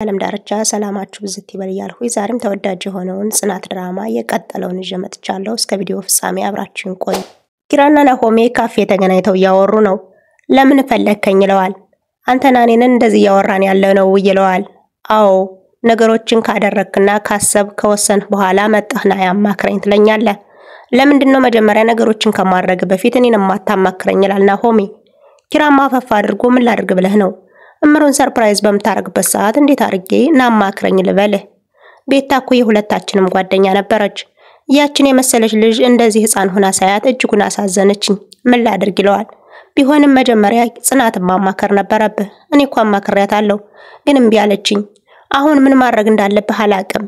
ዓለም ዳርቻ ሰላማችሁ ብዝት ይበል እያልኩኝ ዛሬም ተወዳጅ የሆነውን ጽናት ድራማ የቀጠለውን ይዤ መጥቻለሁ። እስከ ቪዲዮ ፍጻሜ አብራችሁን ቆዩ። ኪራና ናሆሜ ካፌ ተገናኝተው እያወሩ ነው። ለምን ፈለከኝ ይለዋል። አንተና እኔን እንደዚህ እያወራን ያለነው ይለዋል። አዎ ነገሮችን ካደረክና ካሰብ ከወሰንህ በኋላ መጣህና ያማክረኝ ትለኛለህ። ለምንድነው መጀመሪያ ነገሮችን ከማድረግ በፊት እኔን ማታማክረኝ ይላል ናሆሜ። ኪራማ ፈፋ አድርጎ ምን ላድርግ ብለህ ነው? እምሩን ሰርፕራይዝ በምታረግበት ሰዓት እንዴት አድርጌ ናማክረኝ ልበልህ? ቤታ እኮ የሁለታችንም ጓደኛ ነበረች። ያችን የመሰለች ልጅ እንደዚህ ህፃን ሆና ሳያት እጅጉን አሳዘነችኝ። ምን ላድርግ ይለዋል። ቢሆንም መጀመሪያ ጽናትን ማማከር ነበረብህ። እኔ እኮ አማክሬያታለሁ ግን እምቢ አለችኝ። አሁን ምን ማድረግ እንዳለብህ አላቅም።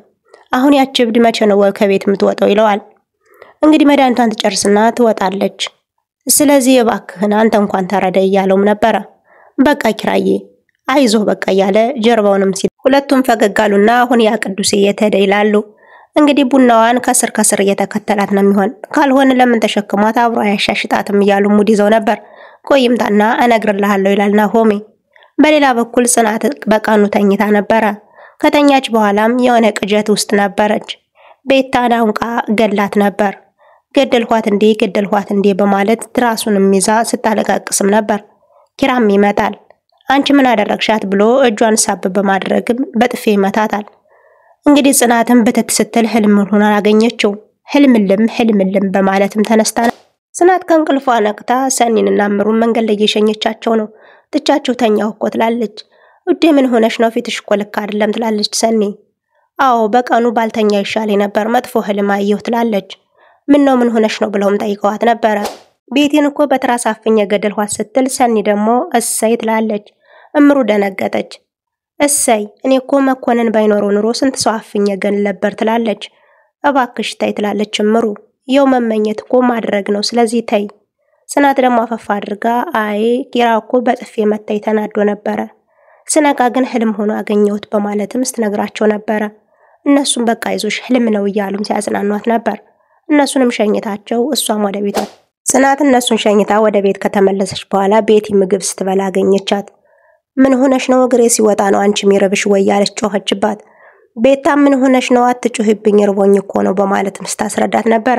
አሁን ያቺ እብድ መቼ ነው ከቤት የምትወጣው ይለዋል። እንግዲህ መድኃኒቷን ትጨርስና ትወጣለች። ስለዚህ እባክህን አንተ እንኳን ተረዳይ እያለውም ነበረ። በቃ ኪራዬ አይዞህ በቃ እያለ ጀርባውንም ሲል ሁለቱም ፈገጋሉና አሁን ያ ቅዱስ እየተሄደ ይላሉ። እንግዲህ ቡናዋን ከስር ከስር እየተከተላት ነው የሚሆን። ካልሆነ ለምን ተሸክሟት አብሮ አያሻሽጣትም እያሉ ሙድ ይዘው ነበር። ቆይምጣና እነግርልሃለሁ ይላል ናሆሜ። በሌላ በኩል ጽናት በቀኑ ተኝታ ነበረ። ከተኛች በኋላም የሆነ ቅጀት ውስጥ ነበረች። ቤታን አንቃ ገላት ነበር። ገደልኳት እንዴ በማለት ትራሱንም ይዛ ስታለቃቅስም ነበር። ኪራም ይመጣል። አንቺ ምን አደረግሻት ብሎ እጇን ሳብ በማድረግም በጥፌ ይመታታል። እንግዲህ ጽናትም በተት ስትል ህልም ሆኖ አገኘችው። ህልምልም በማለትም ተነስታ ጽናት ከእንቅልፏ ነቅታ ሰኒንና እምሩን መንገድ ላይ እየሸኘቻቸው ነው። ትቻችሁ ተኛው እኮ ትላለች። ውዴ ምን ሆነሽ ነው? ፊትሽ እኮ ልክ አይደለም ትላለች ሰኒ። አዎ በቀኑ ባልተኛ ይሻል ነበር፣ መጥፎ ህልም አየሁ ትላለች። ምን ሆነሽ ነው ብለውም ጠይቀዋት ነበረ። ቤቴን እኮ በትራስ አፍኜ ገደልኳት ስትል ሰኒ ደግሞ እሰይ ትላለች። እምሩ ደነገጠች። እሰይ እኔ እኮ መኮንን ባይኖረው ኑሮ ስንት ሰው አፍኜ ገል ነበር ትላለች። እባክሽ ተይ ትላለች እምሩ። የው መመኘት እኮ ማድረግ ነው፣ ስለዚህ ተይ። ጽናት ደግሞ አፈፋ አድርጋ አይ ኪራ እኮ በጥፌ መታይ ተናዶ ነበረ፣ ስነቃ ግን ህልም ሆኖ አገኘሁት በማለትም ስትነግራቸው ነበረ። እነሱም በቃ ይዞሽ ህልም ነው እያሉም ሲያጽናኗት ነበር። እነሱንም ሸኝታቸው እሷም ወደ ቤቷ ጽናት እነሱን ሸኝታ ወደ ቤት ከተመለሰች በኋላ ቤቲ ምግብ ስትበላ አገኘቻት። ምን ሆነሽ ነው? እግሬ ሲወጣ ነው አንቺ ሚረብሽ ወይ ያለች ጮኸችባት። ቤታ ምን ሆነሽ ነው? አትጮህብኝ እርቦኝ እኮ ነው በማለትም ስታስረዳት ነበረ።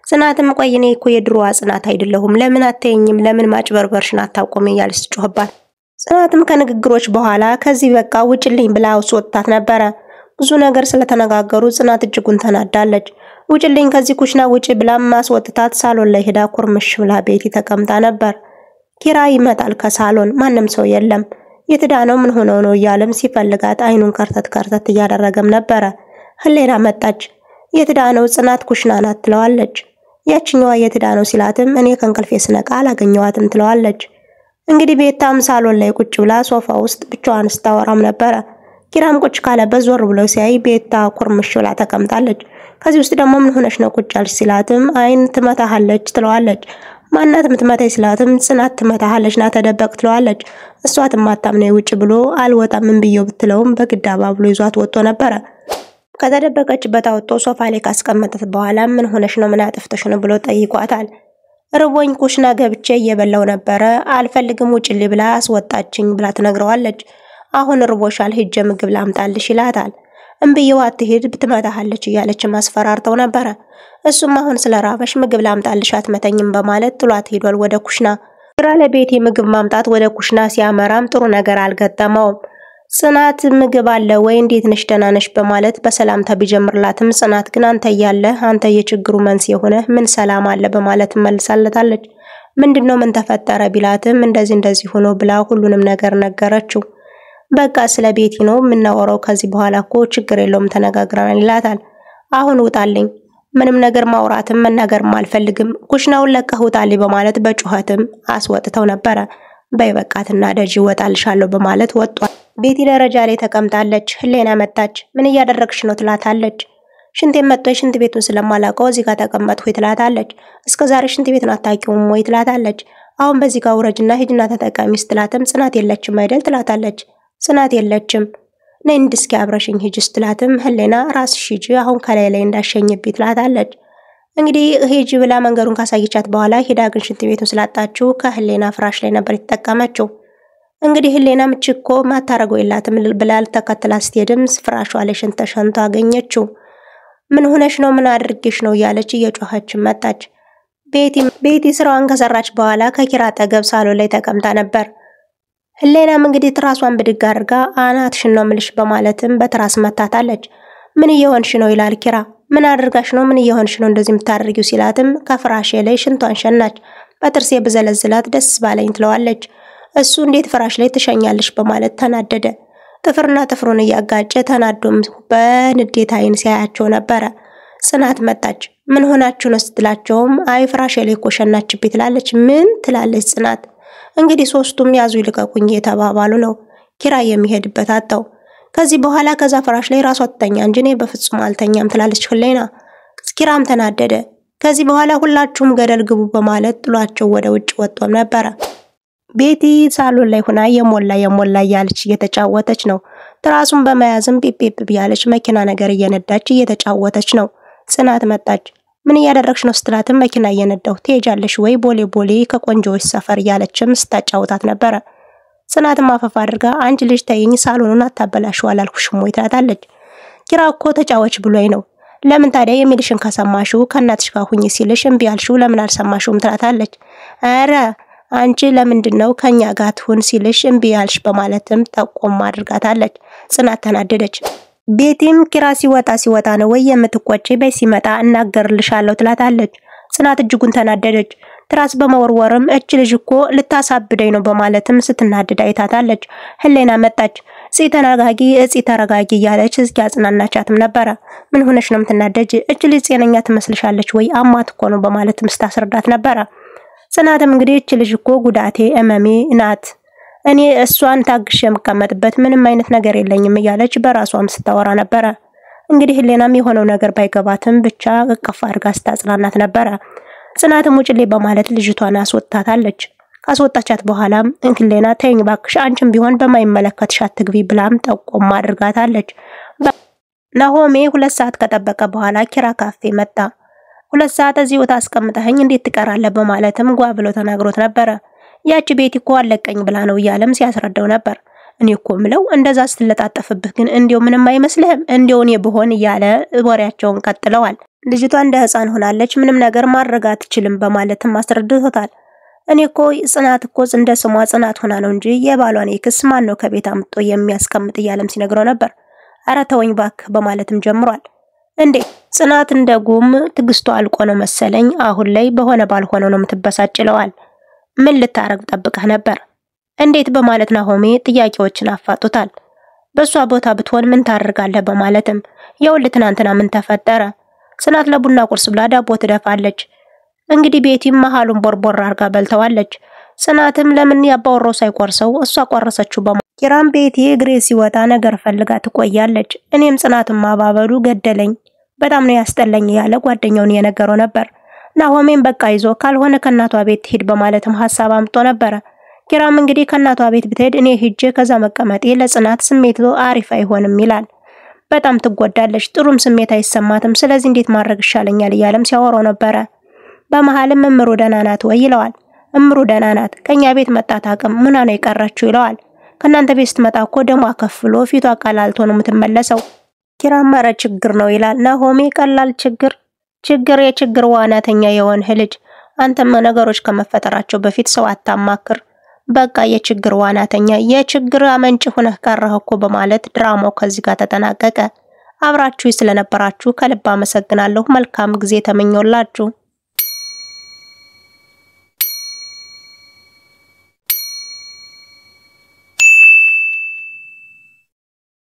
ጽናትም ቆይ እኔ እኮ የድሮዋ ጽናት አይደለሁም፣ ለምን አትይኝም? ለምን ማጭበርበርሽን አታቆሚ ያለች ጮኸባት። ጽናትም ከንግግሮች በኋላ ከዚህ በቃ ውጭልኝ ብላ አስወጣት ነበረ። ብዙ ነገር ስለተነጋገሩ ጽናት እጅጉን ተናዳለች። ውጭልኝ ከዚህ ኩሽና ውጪ ብላ ማስወጣት ሳሎን ላይ ሄዳ ኩርምሽ ብላ ቤቲ ተቀምጣ ነበር። ኪራ ይመጣል ከሳሎን፣ ማንም ሰው የለም። የትዳነው ምን ሆኖ ነው እያለም ሲፈልጋት አይኑን ከርተት እያደረገም ነበረ። ህሌና መጣች። የትዳነው ጽናት ኩሽና ናት ትለዋለች። ያችኛዋ የትዳነው ሲላትም እኔ ከእንቅልፌ ስነቃ አላገኘዋትም ትለዋለች። እንግዲህ ቤታም ሳሎን ላይ ቁጭ ብላ ሶፋ ውስጥ ብቻዋን ስታወራም ነበረ። ኪራም ቁጭ ካለበት ዞር ብሎ ሲያይ ቤታ ኩርምሽ ብላ ተቀምጣለች። ከዚህ ውስጥ ደግሞ ምን ሆነሽ ነው ቁጭ ያልሽ ሲላትም አይን ትመታሃለች ትለዋለች። ማናት ምትመታኝ ሲላትም ጽናት ትመታሃለች ና ተደበቅ ትለዋለች። እሷ ትማታም ነው ውጭ ብሎ አልወጣም ምን ብየው ብትለውም በግዳባ ብሎ ይዟት ወጥቶ ነበረ። ከተደበቀችበት አውጥቶ ሶፋ ላይ ካስቀመጣት በኋላ ምን ሆነሽ ነው ምን አጥፍተሽ ነው ብሎ ጠይቋታል። ርቦኝ ኩሽና ገብቼ እየበላው ነበረ አልፈልግም ውጭልኝ ብላ አስወጣችኝ ብላ ትነግረዋለች። አሁን ርቦሻል ሄጄ ምግብ ላምጣልሽ ይላታል። እምብየው አትሄድ ብትመታሃለች እያለች ማስፈራርተው ነበረ። እሱም አሁን ስለራበሽ ምግብ ላምጣልሽ አትመተኝም በማለት ጥሏት ሄዷል ወደ ኩሽና። ግራ ለቤቲ ምግብ ማምጣት ወደ ኩሽና ሲያመራም ጥሩ ነገር አልገጠመውም። ጽናት ምግብ አለ ወይ እንዴት ነሽ ደህና ነሽ በማለት በሰላምታ ቢጀምርላትም ጽናት ግን አንተ ያለህ አንተ የችግሩ መንስኤ ሆነ ምን ሰላም አለ በማለት መልሳለታለች። ምንድነው ምን ተፈጠረ ቢላትም እንደዚህ ሆኖ ብላ ሁሉንም ነገር ነገረችው። በቃ ስለ ቤቲ ነው ምናወራው ከዚህ በኋላ እኮ ችግር የለውም ተነጋግረናል ይላታል። አሁን ውጣልኝ ምንም ነገር ማውራትም መናገርም አልፈልግም ኩሽናውን ለቀህ ውጣልኝ በማለት በጩኸትም አስወጥተው ነበረ። በይበቃትና ደጅ ወጣልሻለሁ በማለት ወጣ። ቤቲ ደረጃ ላይ ተቀምጣለች። ህሌና መጣች። ምን እያደረግሽ ነው ትላታለች። ሽንቴን መጥቶ ሽንት ቤቱን ስለማላውቀው እዚህ ጋር ተቀመጥኩ ትላታለች። እስከዛሬ ሽንት ቤቱን አታውቂውም ወይ ትላታለች። አሁን በዚህ ጋር ውረጅና ሂድና ተጠቃሚ ስትላትም ጽናት የለችም አይደል ትላታለች። ጽናት የለችም ነይ እንድስኪ አብረሽኝ ሂጂ ስትላትም ህሌና ራስሽ ሂጂ አሁን ከላይ ላይ እንዳሸኝብኝ ትላታለች። እንግዲህ ሂጂ ብላ መንገሩን ካሳየቻት በኋላ ሄዳ ግን ሽንት ቤቱን ስላጣችው ከህሌና ፍራሽ ላይ ነበር የተጠቀመችው። እንግዲህ ህሌናም ችኮ ማታረገው የላትም ብላል ተከትላ ስትሄድም ፍራሿ ላይ ሽንት ተሸንቶ አገኘችው። ምን ሆነሽ ነው ምን አድርጌሽ ነው እያለች እየጮኸች መጣች። ቤቲ ስራዋን ከሰራች በኋላ ከኪራ አጠገብ ሳሎን ላይ ተቀምጣ ነበር። ህሌናም እንግዲህ ትራሷን ብድግ አድርጋ አናትሽን ነው ምልሽ በማለትም በትራስ መታታለች። ምን እየሆንሽ ነው ይላል ኪራ። ምን አድርጋሽ ነው ምን እየሆንሽ ነው እንደዚህ የምታደርጊው ሲላትም ከፍራሽ ላይ ሽንቷን ሸናች። በጥርሴ ብዘለዝላት ደስ ባለኝ ትለዋለች። እሱ እንዴት ፍራሽ ላይ ትሸኛለሽ በማለት ተናደደ። ጥፍርና ጥፍሩን እያጋጨ ተናዶም በንዴት አይን ሲያያቸው ነበረ። ጽናት መጣች። ምን ሆናችሁ ነው ስትላቸውም አይ ፍራሽ ላይ እኮ ሸናችብኝ ትላለች። ምን ትላለች ጽናት። እንግዲህ ሶስቱም ያዙ ይልቀቁኝ የተባባሉ ነው። ኪራ የሚሄድበት አጣው። ከዚህ በኋላ ከዛ ፍራሽ ላይ ራሷ ተኛ እንጂ እኔ በፍጹም አልተኛም ትላለች ህሌና። ኪራም ተናደደ። ከዚህ በኋላ ሁላችሁም ገደል ግቡ በማለት ጥሏቸው ወደ ውጭ ወጥቶም ነበረ። ቤቲ ሳሎን ላይ ሆና የሞላ እያለች እየተጫወተች ነው። ትራሱን በመያዝም ፒፒ ያለች መኪና ነገር እየነዳች እየተጫወተች ነው። ጽናት መጣች። ምን እያደረግሽ ነው ስትላትም መኪና እየነዳው ትሄጃለሽ ወይ ቦሌ ከቆንጆዎች ሰፈር እያለችም ስታጫውታት ነበረ። ጽናትም አፈፋ አድርጋ አንቺ ልጅ ተይኝ ሳሎኑን አታበላሽው አላልኩሽም ወይ ትላታለች። ኪራ እኮ ተጫወች ብሎኝ ነው። ለምን ታዲያ የሚልሽን ከሰማሽው ከእናትሽ ጋር ሁኚ ሲልሽ እምቢ አልሽው ለምን አልሰማሽውም ትላታለች። አረ አንቺ ለምንድነው ከኛ ጋር ትሁን ሲልሽ እምቢ ያልሽ በማለትም ጠቆም አድርጋታለች። ጽናት ተናደደች። ቤቲም ኪራ ሲወጣ ነው ወይ የምትቆጪ በይ ሲመጣ እናገርልሻለሁ ትላታለች። ጽናት እጅጉን ተናደደች። ትራስ በመወርወርም እች ልጅ እኮ ልታሳብደኝ ነው በማለትም ስትናደድ አይታታለች። ህሌና መጣች። ተረጋጊ እያለች አጽናናቻትም ነበረ። ምን ሆነሽ ነው የምትናደጂ? እች ልጅ ጤነኛ ትመስልሻለች ወይ አማት እኮ ነው በማለትም ስታስረዳት ነበረ። ጽናትም እንግዲህ እች ልጅ እኮ ጉዳቴ እመሜ ናት። እኔ እሷን ታግሽ የምቀመጥበት ምንም አይነት ነገር የለኝም እያለች በራሷም ስታወራ ነበረ። እንግዲህ ህሌናም የሆነው ነገር ባይገባትም ብቻ እቅፍ አድርጋ ስታጽናናት ነበረ። ጽናትም ውጭሌ በማለት ልጅቷን አስወጣታለች። ካስወጣቻት በኋላም ህሌና ተይኝ ባክሽ አንቺም ቢሆን በማይመለከትሽ አትግቢ ብላም ጠቆም አድርጋታለች። ናሆሜ 2 ሰዓት ከጠበቀ በኋላ ኪራ ካፌ መጣ። 2 ሰዓት እዚሁ ታስቀምጠኸኝ እንዴት ትቀራለህ በማለትም ጓ ብሎ ተናግሮት ነበረ። ያቺ ቤት እኮ አለቀኝ ብላ ነው እያለም ሲያስረዳው ነበር። እኔ እኮ ምለው እንደዛ ስትለጣጠፍብህ ግን እንዴው ምንም አይመስልህም እንዴው እኔ ብሆን እያለ ወሬያቸውን ቀጥለዋል። ልጅቷ እንደ ህፃን ሆናለች ምንም ነገር ማድረግ አትችልም በማለትም አስረድቶታል። እኔ እኮ ጽናት እኮ እንደ ስሟ ጽናት ሆና ነው እንጂ የባሏን ይክስ ማን ነው ከቤት አምጥቶ የሚያስቀምጥ እያለም ሲነግረው ነበር። አረ ተወኝ ባክ በማለትም ጀምሯል። እንዴ ጽናት እንደጉም ትግስቷ አልቆ ነው መሰለኝ አሁን ላይ በሆነ ባልሆነው ነው የምትበሳጭለዋል። ምን ልታረግ ጠብቀህ ነበር እንዴት በማለት ናሆሜ ጥያቄዎችን አፋጡታል። በሷ ቦታ ብትሆን ምን ታደርጋለህ በማለትም የውልት ትናንትና ምን ተፈጠረ? ጽናት ለቡና ቁርስ ብላ ዳቦ ትደፋለች። እንግዲህ ቤቲም መሃሉን ቦርቦር አርጋ በልተዋለች። ጽናትም ለምን ያባወራው ሳይቆርሰው እሷ ቆረሰችው ኪራም ቤቲ እግሬ ሲወጣ ነገር ፈልጋ ትቆያለች። እኔም ጽናትም ማባበሉ ገደለኝ በጣም ነው ያስጠለኝ ያለ ጓደኛውን የነገረው ነበር። ናሆሜም በቃ ይዞ ካልሆነ ከናቷ ቤት ሄድ በማለትም ሐሳብ አምጥቶ ነበር። ኪራም እንግዲህ ከናቷ ቤት ብትሄድ እኔ ሂጄ ከዛ መቀመጤ ለጽናት ስሜት አሪፍ አይሆንም ይላል። በጣም ትጎዳለች ጥሩም ስሜት አይሰማትም ስለዚህ እንዴት ማድረግ ይሻለኛል እያለም ሲያወራው ነበር። በመሃልም እምሩ ደህና ናት ወይ ይለዋል። እምሩ ደህና ናት ከኛ ቤት መጣት አቅም ምና ነው የቀረችው ይለዋል። ከናንተ ቤት ስትመጣ እኮ ደሟ ከፍሎ ፊቷ ቀላልቶ ነው የምትመለሰው። ኪራም መረ ችግር ነው ይላል። ናሆሜ ቀላል ችግር የችግር ዋናተኛ የሆነ ልጅ አንተም ነገሮች ከመፈጠራቸው በፊት ሰው አታማክር በቃ የችግር ዋናተኛ የችግር አመንጭ ሆነህ ቀረህ እኮ በማለት ድራማው ከዚህ ጋር ተጠናቀቀ። አብራችሁ ስለነበራችሁ ከልብ አመሰግናለሁ። መልካም ጊዜ ተመኘውላችሁ።